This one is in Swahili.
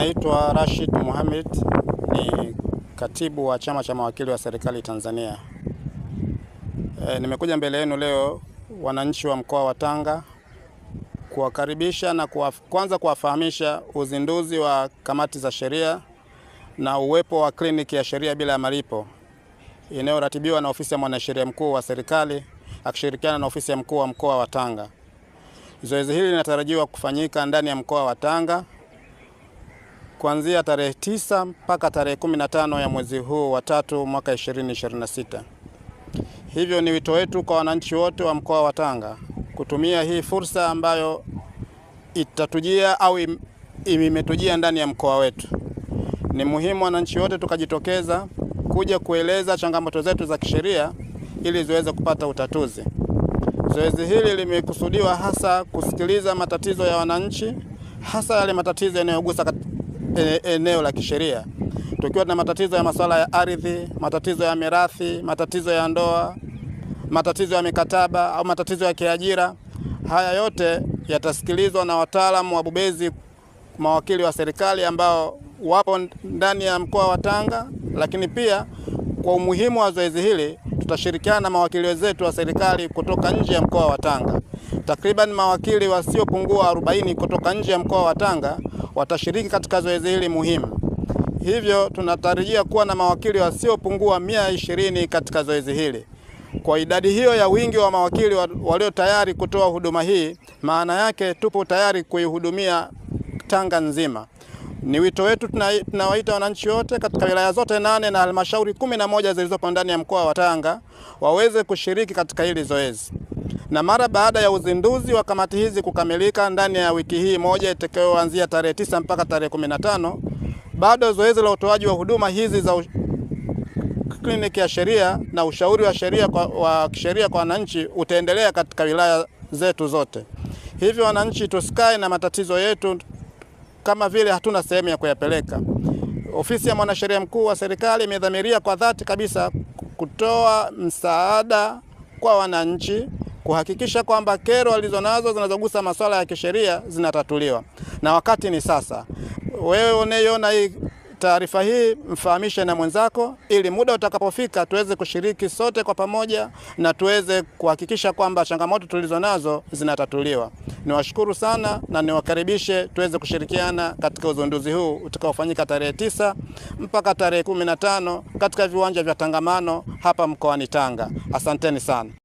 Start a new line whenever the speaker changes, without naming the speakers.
Naitwa Rashid Mohamed, ni katibu wa chama cha mawakili wa serikali Tanzania. Nimekuja mbele yenu leo wananchi wa mkoa wa Tanga kuwakaribisha na kwanza kuwafahamisha uzinduzi wa kamati za sheria na uwepo wa kliniki ya sheria bila malipo inayoratibiwa na ofisi ya mwanasheria mkuu wa serikali akishirikiana na ofisi ya mkuu wa mkoa wa Tanga. Zoezi hili linatarajiwa kufanyika ndani ya mkoa wa Tanga kuanzia tarehe 9 mpaka tarehe 15 ya mwezi huu wa 3 mwaka 2026. Hivyo ni wito wetu kwa wananchi wote wa mkoa wa Tanga kutumia hii fursa ambayo itatujia au imetujia ndani ya mkoa wetu. Ni muhimu wananchi wote tukajitokeza kuja kueleza changamoto zetu za kisheria ili ziweze kupata utatuzi. Zoezi hili limekusudiwa hasa kusikiliza matatizo ya wananchi, hasa yale matatizo yanayogusa eneo la kisheria. Tukiwa na matatizo ya masuala ya ardhi, matatizo ya mirathi, matatizo ya ndoa, matatizo ya mikataba au matatizo ya kiajira, haya yote yatasikilizwa na wataalamu wabobezi mawakili wa serikali ambao wapo ndani ya mkoa wa Tanga. Lakini pia kwa umuhimu wa zoezi hili tutashirikiana na mawakili wenzetu wa serikali kutoka nje ya mkoa wa Tanga. Takriban mawakili wasiopungua 40 kutoka nje ya mkoa wa Tanga watashiriki katika zoezi hili muhimu. Hivyo tunatarajia kuwa na mawakili wasiopungua 120 katika zoezi hili. Kwa idadi hiyo ya wingi wa mawakili walio tayari kutoa huduma hii, maana yake tupo tayari kuihudumia Tanga nzima. Ni wito wetu, tunawaita wananchi wote katika wilaya zote 8 na halmashauri 11 zilizopo ndani ya mkoa wa Tanga waweze kushiriki katika hili zoezi. Na mara baada ya uzinduzi wa kamati hizi kukamilika ndani ya wiki hii moja itakayoanzia tarehe 9 mpaka tarehe 15, bado zoezi la utoaji wa huduma hizi za kliniki ya sheria na ushauri wa kisheria kwa wananchi utaendelea katika wilaya zetu zote. Hivyo wananchi tusikae na matatizo yetu kama vile hatuna sehemu ya kuyapeleka. Ofisi ya mwanasheria mkuu wa serikali imedhamiria kwa dhati kabisa kutoa msaada kwa wananchi, kuhakikisha kwamba kero walizonazo zinazogusa masuala ya kisheria zinatatuliwa. Na wakati ni sasa. Wewe unayeona hii taarifa hii, mfahamishe na mwenzako ili muda utakapofika tuweze kushiriki sote kwa pamoja na tuweze kuhakikisha kwamba changamoto tulizonazo zinatatuliwa. Niwashukuru sana na niwakaribishe tuweze kushirikiana katika uzinduzi huu utakaofanyika tarehe 9 mpaka tarehe 15 katika viwanja vya Tangamano hapa mkoani Tanga. Asanteni sana.